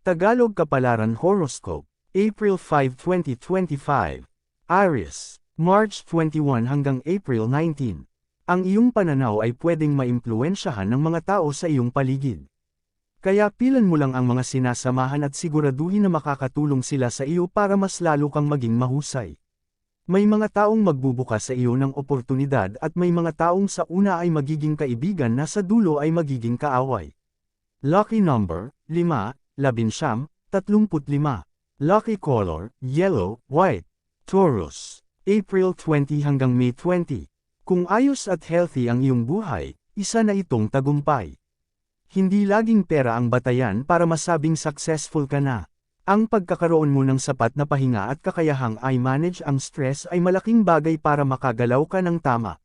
Tagalog Kapalaran Horoscope, April 5, 2025. Aries, March 21 hanggang April 19. Ang iyong pananaw ay pwedeng maimpluwensyahan ng mga tao sa iyong paligid. Kaya pilan mo lang ang mga sinasamahan at siguraduhin na makakatulong sila sa iyo para mas lalo kang maging mahusay. May mga taong magbubukas sa iyo ng oportunidad at may mga taong sa una ay magiging kaibigan na sa dulo ay magiging kaaway. Lucky number, 5, 11, 35. Lucky color, yellow, white. Taurus, April 20 hanggang May 20. Kung ayos at healthy ang iyong buhay, isa na itong tagumpay. Hindi laging pera ang batayan para masabing successful ka na. Ang pagkakaroon mo ng sapat na pahinga at kakayahang i-manage ang stress ay malaking bagay para makagalaw ka ng tama.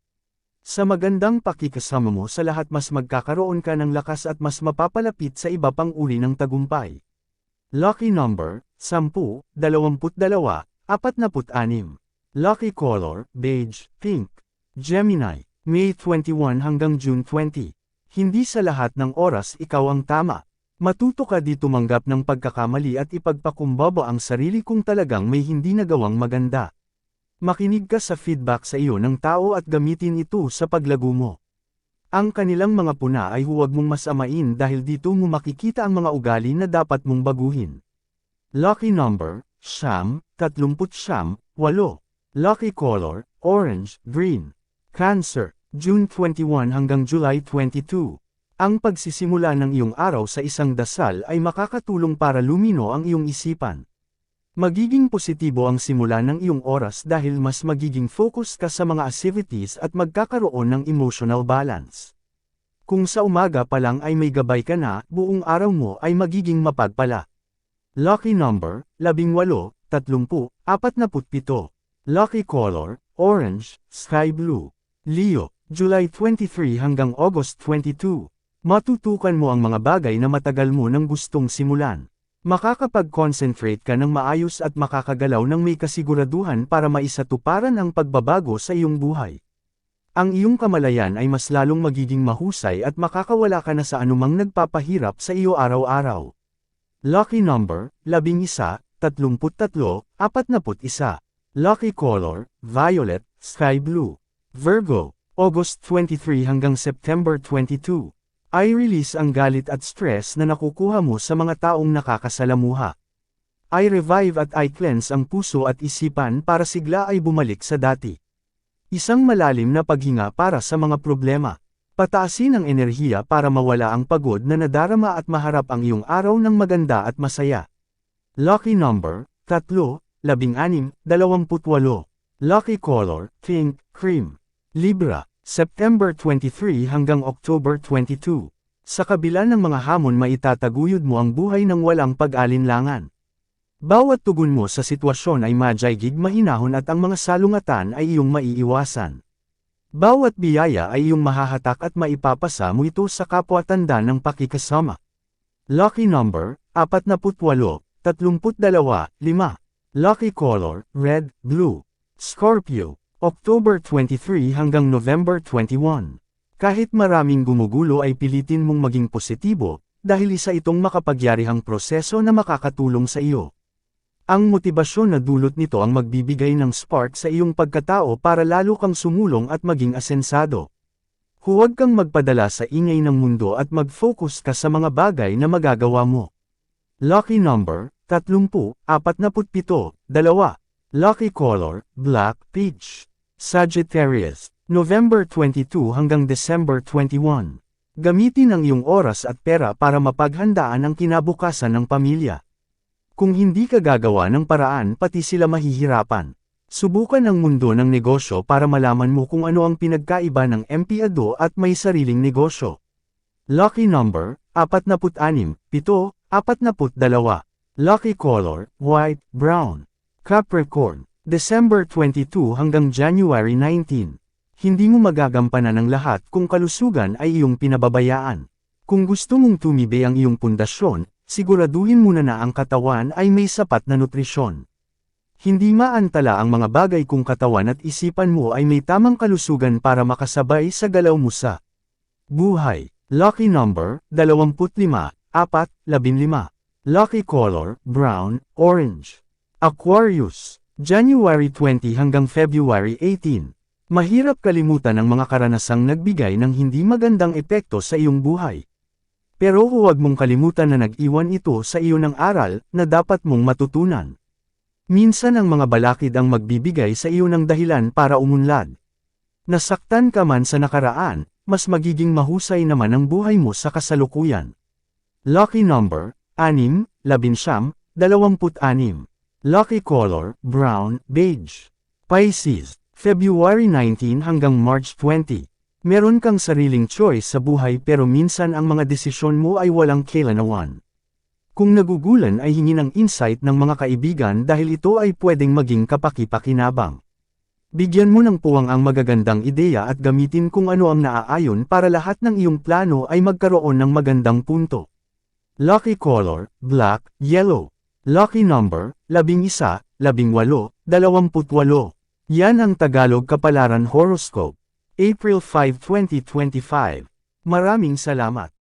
Sa magandang pakikasama mo sa lahat mas magkakaroon ka ng lakas at mas mapapalapit sa iba pang uri ng tagumpay. Lucky number, 10, 22, 46. Lucky color, beige, pink. Gemini, May 21 hanggang June 20. Hindi sa lahat ng oras ikaw ang tama. Matuto ka di tumanggap ng pagkakamali at ipagpakumbaba ang sarili kung talagang may hindi nagawang maganda. Makinig ka sa feedback sa iyo ng tao at gamitin ito sa paglago mo. Ang kanilang mga puna ay huwag mong masamain dahil dito mo makikita ang mga ugali na dapat mong baguhin. Lucky number, 9, 39, 8. Lucky color, orange, green. Cancer, June 21 hanggang July 22. Ang pagsisimula ng iyong araw sa isang dasal ay makakatulong para lumino ang iyong isipan. Magiging positibo ang simula ng iyong oras dahil mas magiging focus ka sa mga activities at magkakaroon ng emotional balance. Kung sa umaga pa lang ay may gabay ka na, buong araw mo ay magiging mapagpala. Lucky number, 18, 30, 47. Lucky color, orange, sky blue. Leo, July 23 hanggang August 22. Matutukan mo ang mga bagay na matagal mo nang gustong simulan. Makakapag-concentrate ka ng maayos at makakagalaw ng may kasiguraduhan para maisatuparan ang pagbabago sa iyong buhay. Ang iyong kamalayan ay mas lalong magiging mahusay at makakawala ka na sa anumang nagpapahirap sa iyo araw-araw. Lucky number, 11, 33, 41. Lucky color, violet, sky blue. Virgo, August 23 hanggang September 22. I-release ang galit at stress na nakukuha mo sa mga taong nakakasalamuha. I-revive at I-cleanse ang puso at isipan para sigla ay bumalik sa dati. Isang malalim na paghinga para sa mga problema. Pataasin ang enerhiya para mawala ang pagod na nadarama at maharap ang iyong araw ng maganda at masaya. Lucky number, 3, 16, 28. Lucky color, pink, cream. Libra, September 23 hanggang October 22. Sa kabila ng mga hamon maitataguyod mo ang buhay ng walang pag-alinlangan. Bawat tugon mo sa sitwasyon ay madyaygig mahinahon at ang mga salungatan ay iyong maiiwasan. Bawat biyaya ay iyong mahahatak at maipapasa mo ito sa kapwa-tanda ng pakikasama. Lucky number, 48, 32, 5. Lucky color, red, blue. Scorpio, October 23 hanggang November 21. Kahit maraming gumugulo ay pilitin mong maging positibo, dahil isa itong makapagyarihang proseso na makakatulong sa iyo. Ang motibasyon na dulot nito ang magbibigay ng spark sa iyong pagkatao para lalo kang sumulong at maging asensado. Huwag kang magpadala sa ingay ng mundo at mag-focus ka sa mga bagay na magagawa mo. Lucky number, 30, 47, 2. Lucky color, black, peach. Sagittarius, November 22 hanggang December 21. Gamitin ang iyong oras at pera para mapaghandaan ang kinabukasan ng pamilya. Kung hindi ka gagawa ng paraan pati sila mahihirapan. Subukan ang mundo ng negosyo para malaman mo kung ano ang pinagkaiba ng empleyado at may sariling negosyo. Lucky number, 46, 7, 42. Lucky color, white, brown. Capricorn, December 22 hanggang January 19. Hindi mo magagampanan ng lahat kung kalusugan ay iyong pinababayaan. Kung gusto mong tumibe ang iyong pundasyon, siguraduhin muna na ang katawan ay may sapat na nutrisyon. Hindi maantala ang mga bagay kung katawan at isipan mo ay may tamang kalusugan para makasabay sa galaw mo sa buhay. Lucky number, 25, 4, 15. Lucky color, brown, orange. Aquarius, January 20 hanggang February 18. Mahirap kalimutan ang mga karanasang nagbigay ng hindi magandang epekto sa iyong buhay. Pero huwag mong kalimutan na nag-iwan ito sa iyo ng aral na dapat mong matutunan. Minsan ang mga balakid ang magbibigay sa iyo ng dahilan para umunlad. Nasaktan ka man sa nakaraan, mas magiging mahusay naman ang buhay mo sa kasalukuyan. Lucky number, 6, 11, 26. Lucky color, brown, beige. Pisces, February 19 hanggang March 20. Meron kang sariling choice sa buhay pero minsan ang mga desisyon mo ay walang kailanawan. Kung nagugulan ay hingi ng insight ng mga kaibigan dahil ito ay pwedeng maging kapaki-pakinabang. Bigyan mo ng puwang ang magagandang ideya at gamitin kung ano ang naaayon para lahat ng iyong plano ay magkaroon ng magandang punto. Lucky color, black, yellow. Lucky number, 11, 18, 28. Yan ang Tagalog Kapalaran Horoscope. April 5, 2025. Maraming salamat.